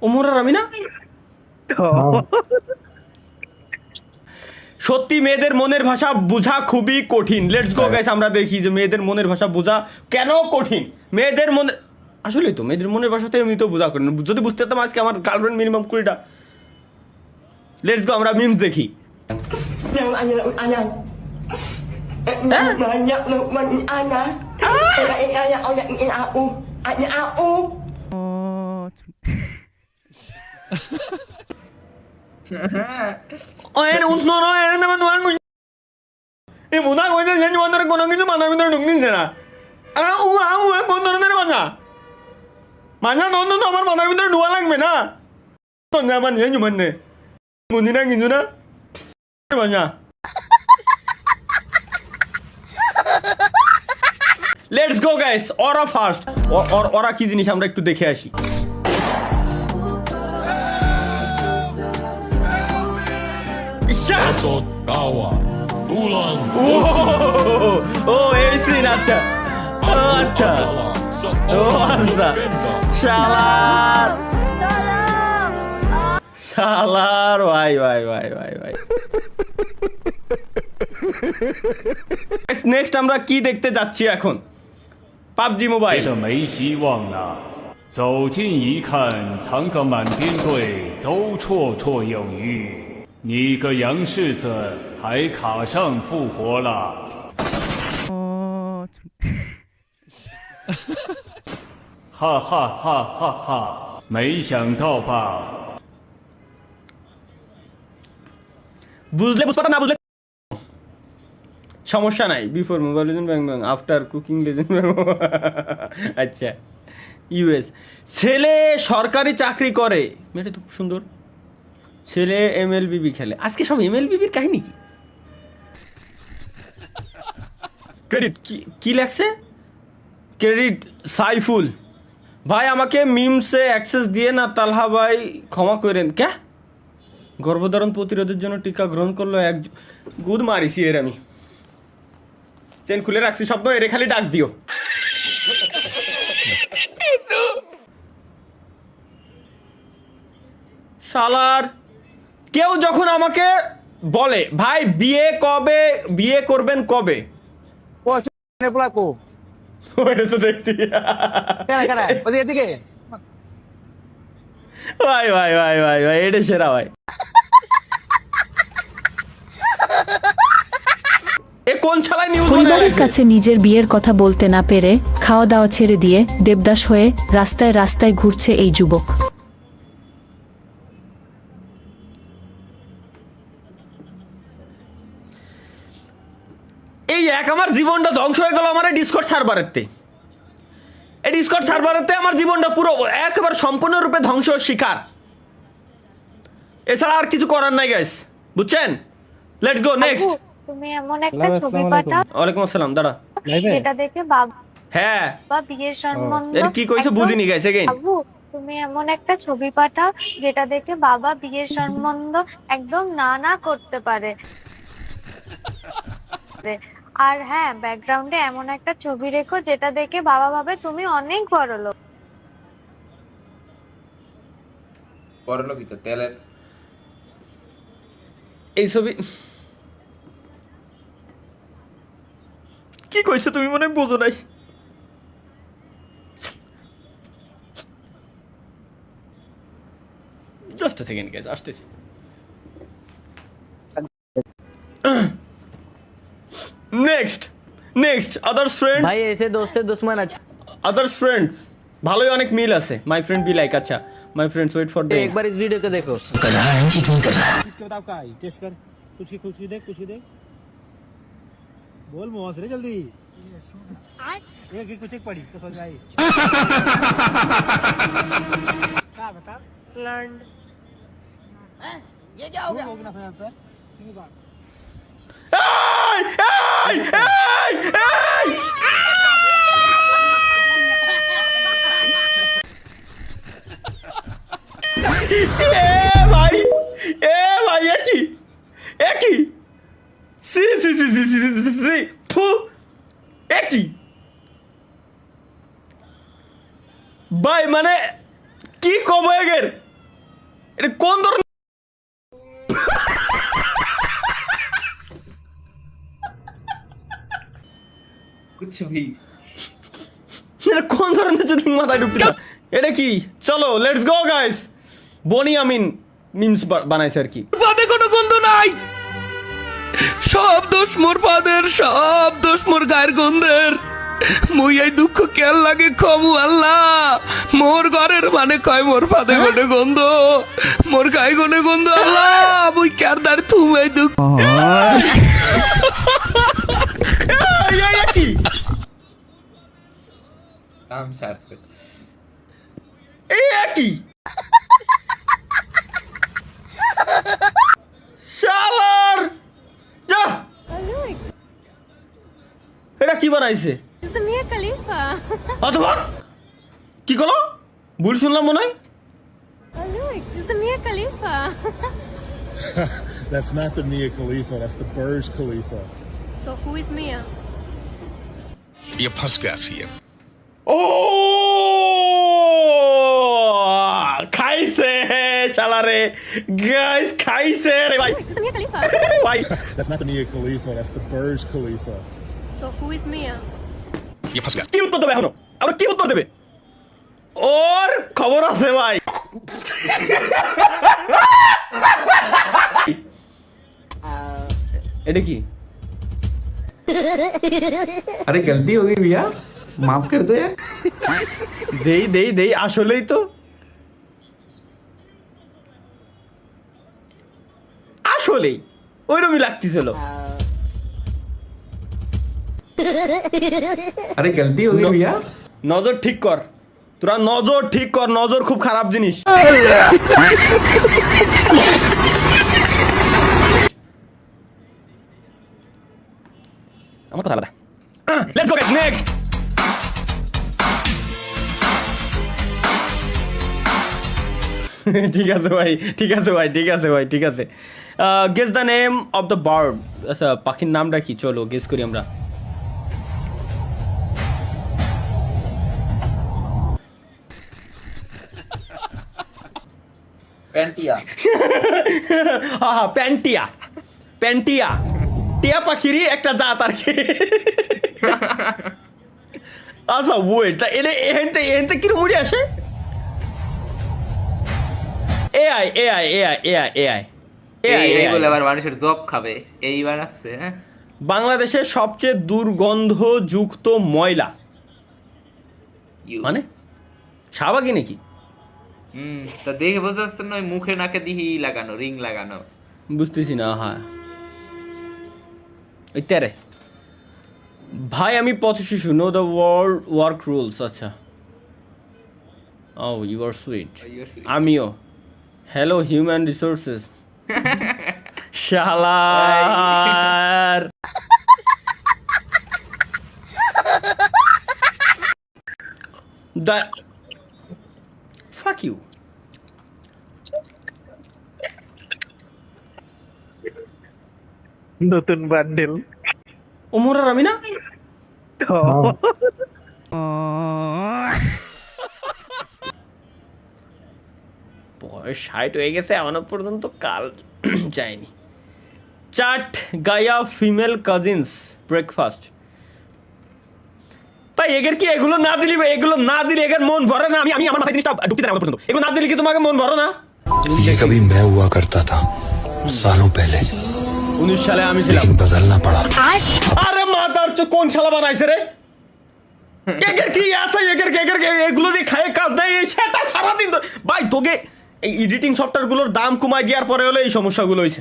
ওমর আর আমি না? সত্যি মেয়েদের মনের ভাষা বোঝা খুবই কঠিন। লেটস গো গাইস, আমরা দেখি যে মেয়েদের মনের ভাষা বোঝা কেন কঠিন। মেয়েদের মনে আসলেই তো মেয়েদের মনের ভাষাতে এমনিতেও বোঝা কঠিন। যদি বুঝতে পারতাম আজকে আমার গার্লফ্রেন্ড মিনিমাম 20টা। লেটস গো, আমরা মিমস দেখি। এনে উঠনো না, এনে নামে নোয়ান কই এই বোধা কইতে যে তোমাদের কোনো কিছু মাথার ভিতরে ঢুকতেছে না। কোন ধরনের ভাষা? ভাষা নন্দ তো আমার মাথার ভিতরে ঢোয়া লাগবে না। আমার নিয়ে মানে বুঝি না কিছু না ভাষা। লেটস গো গাইস, ওরা ফার্স্ট। ওরা কি জিনিস আমরা একটু দেখে আসি। ও এই সিন, আচ্ছা আচ্ছা, ও আচ্ছা, শালার শালার, ভাই ভাই ভাই ভাই ভাই। নেক্সট আমরা কি দেখতে যাচ্ছি এখন? পাবজি মোবাইল।没希望了。走近一看，藏个满编队都绰绰有余。你个洋柿子还卡上复活了。哈哈哈哈哈！没想到吧？ বুঝলে বুঝতে না বুঝলে সমস্যা নাই। বিফোর মোবাইল লেজেন্ড ব্যাং ব্যাং, আফটার কুকিং লেজেন্ড ব্যাং। আচ্ছা, ইউএস ছেলে সরকারি চাকরি করে, মেয়েটা তো খুব সুন্দর। ছেলে এমএলবিবি খেলে। আজকে সব এমএলবিবির কাহিনী কি? ক্রেডিট কি লেখছে? ক্রেডিট সাইফুল ভাই, আমাকে মিমসে অ্যাক্সেস দিয়ে না, তালহা ভাই ক্ষমা করেন। ক্যা গর্ভধারণ প্রতিরোধের জন্য টিকা গ্রহণ করলো এক গুদ মারিছি এর আমি। চেন খুলে রাখছি শব্দ, এর খালি ডাক দিও। শালার কেউ যখন আমাকে বলে ভাই বিয়ে কবে, বিয়ে করবেন কবে, ওইটা তো দেখছি। ভাই ভাই ভাই ভাই ভাই, এটা সেরা ভাই। এ কোন ছালাই নিউজ? পরিবারের কাছে নিজের বিয়ের কথা বলতে না পেরে খাওয়া দাওয়া ছেড়ে দিয়ে দেবদাস হয়ে রাস্তায় রাস্তায় ঘুরছে এই যুবক। এই এক আমার জীবনটা ধ্বংস হয়ে গেল আমার ডিসকর্ড সার্ভারেতে। এই ডিসকর্ড সার্ভারেতে আমার জীবনটা পুরো একেবারে সম্পূর্ণরূপে ধ্বংস শিকার। এছাড়া আর কিছু করার নাই গাইস, বুঝছেন? Let's go next. তুমি এমন একটা ছবি পাঠাও। ওয়ালাইকুম আসসালাম, দাঁড়া। যেটা দেখে বাবা হ্যাঁ বিয়ের সম্বন্ধ। এর কি কইছে বুঝিনি গাইস, এগেইন। বাবু তুমি এমন একটা ছবি পাঠাও যেটা দেখে বাবা বিয়ের সম্বন্ধ একদম না না করতে পারে। আর হ্যাঁ, ব্যাকগ্রাউন্ডে এমন একটা ছবি রেখো যেটা দেখে বাবা ভাবে তুমি অনেক বড় লোক। বড়লোকই তো তেলের। এই ছবি কি কইছো তুমি, মনে হয় বোঝো নাই। জাস্ট আ সেকেন্ড গাইস, আসতেছি। Next others friend. भाई ऐसे दोस्त से दुश्मन अच्छा। আদার্স ফ্রেন্ড ভালোই অনেক মিল আছে। মাই ফ্রেন্ড বি লাইক, আচ্ছা my friends wait for the एक बार इस वीडियो को देखो। बताओ का टेस्ट कर, कुछ ही देख, बोल मोहस रे जल्दी। एक कुछ एक पड़ी तो समझ आई। क्या बता लैंड ये क्या हो गया? होगा ना फिर आंसर ठीक है। ভাই একই সি একই ভাই, মানে কি কব এগের এটা কোন ধরনের कुछ भी এটা কোন ধরনের যদি মাথায় ঢুকতে না? এটা কি? চলো let's go guys. Boni Amin memes বানাইছে আর কি। পাদে কোনো গন্ধ নাই, সব দোষ মোর পাদের, সব দোষ মোর গায়ের গন্ধের। মুই এই দুঃখ কেন লাগে কমু আল্লাহ, মোর ঘরের মানে কয় মোর পাদে গনে গন্ধ, মোর গায়ে গনে গন্ধ আল্লাহ, মুই কার দার তুমি এই দুঃখ। এই কি? काम शार से এই কি? শালার যা। এটা কি বানাইছে? মিয়া খলিফা অথবা কি করো? ভুল শুনলাম মনে হয়। মিয়া খলিফা That's not the Mia Khalifa, that's the Burj Khalifa. So who is Mia? ये फंस गया सीएम। ও খাইছে শালারে গাইস, খাইছে রে ভাই Mia Khalifa. ভাই। That's not the Mia Khalifa, that's the Burj Khalifa. So who is Mia? ये फंस गया। কি উত্তর দেবে এখনো? আমরা কি উত্তর দেবে? ওর খবর আছে ভাই। এটা কি? अरे गलती हो गई भैया, माफ कर दो यार। দেই আসলেই তো আসলেই ওইরকমই লাগতেছিল। अरे गलती हो गई भैया। নজর ঠিক কর, তোরা নজর ঠিক কর, নজর খুব খারাপ জিনিস। আমার কথা আলাদা। Let's go guys, next. ঠিক আছে ভাই, ঠিক আছে ভাই, ঠিক আছে ভাই, ঠিক আছে। Guess the name of the bird. আচ্ছা পাখির নামটা কি? চলো গেস করি আমরা। पेंटिया হ্যাঁ প্যান্টিয়া, প্যান্টিয়া টিয়া পাখিরই একটা জাত আর কি। আচ্ছা ওয়েট, তা এনে এহেনতে কিরম উড়ে আসে? AI AI AI AI AI AI এইগুলো আবার মানুষের জব খাবে এইবার আসছে। হ্যাঁ বাংলাদেশের সবচেয়ে দুর্গন্ধযুক্ত ময়লা মানে শাহবাগি নাকি? তা দেখে বোঝা যাচ্ছে না, ওই মুখে নাকে দিহি লাগানো, রিং লাগানো। বুঝতেছি না। হ্যাঁ ওই তেরে ভাই আমি পথ শিশু, know the world work rules. আচ্ছা ও ইউ আর সুইট। আমিও হ্যালো হিউম্যান রিসোর্সেস। শালার দ্য ফাক ইউ। নতুন বান্ডেল। ওমর আর আমি না? বয়স 60 হয়ে গেছে, এখনো পর্যন্ত কাল যায়নি। চাট গায়া ফিমেল কাজিনস ব্রেকফাস্ট। ভাই এগের কি এগুলো না দিলি, এগুলো না দিলে এগের মন ভরে না। আমি আমার মাথায় জিনিসটা ঢুকতে না পর্যন্ত। এগুলো না দিলে কি তোমাকে মন ভরে না? ये कभी मैं हुआ करता था सालों पहले, 19 সালে আমি ছিলাম। लेकिन बदलना पड़ा। আরে মাদার তো কোন শালা বানাইছে রে? এগের কি আছে? এগের এগুলো দিয়ে খায় কাজ দেয় সেটা সারাদিন ভাই। তোকে এই এডিটিং সফটওয়্যারগুলোর দাম কমায় দেওয়ার পরে হলে এই সমস্যাগুলো হয়েছে।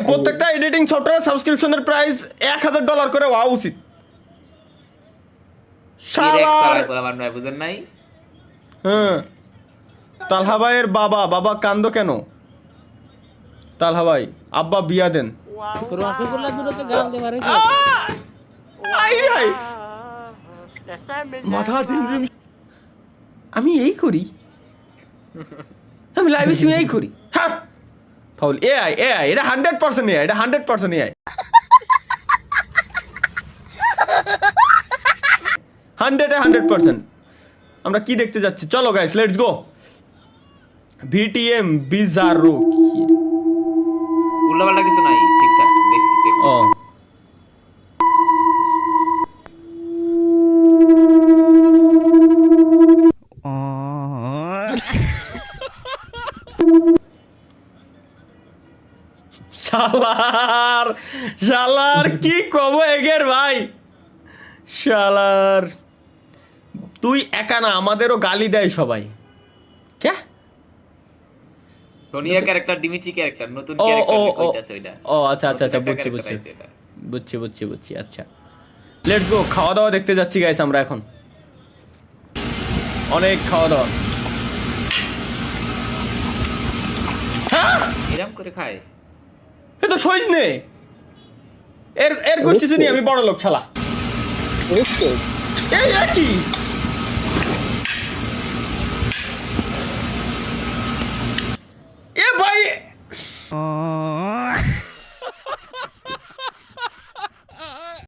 প্রত্যেকটা এডিটিং সফটওয়্যার সাবস্ক্রিপশনের প্রাইস $1000 করে হওয়া উচিত। শালার বুঝেন নাই? হ্যাঁ তালহা ভাইয়ের বাবা কান্দো কেন? তালহা ভাই আব্বা বিয়া দেন। মাথা আমি এই করি, আমি লাইভ স্ট্রিমে এই করি। হ্যাঁ ফাউল এআই এটা 100% এআই, এটা 100% এআই, 100% আমরা কি দেখতে যাচ্ছি, চলো গাইস লেটস গো। ভিটিএম বিজারো উল্লাপাল্টা কিছু নাই, ঠিকঠাক দেখছি। ও শালার শালার কি কব এগের ভাই, শালার তুই একা না, আমাদেরও গালি দেয় সবাই। কে সোনিয়া ক্যারেক্টার, ডিমিট্রি ক্যারেক্টার, নতুন ও ও ক্যারেক্টার ও কইতাছে ওইটা। ও আচ্ছা আচ্ছা আচ্ছা, নতুন একটা বুঝছি character বুঝছি আইছে এটা। বুঝছি বুঝছি বুঝছি। আচ্ছা লেটস গো, খাওয়া দাওয়া দেখতে যাচ্ছি গাইস আমরা এখন, অনেক খাওয়া দাওয়া। এরম করে খায়? এ তো সইজ নে, এর এর গোষ্ঠী শুনি আমি বড় লোক শালা। এই কি এ ভাই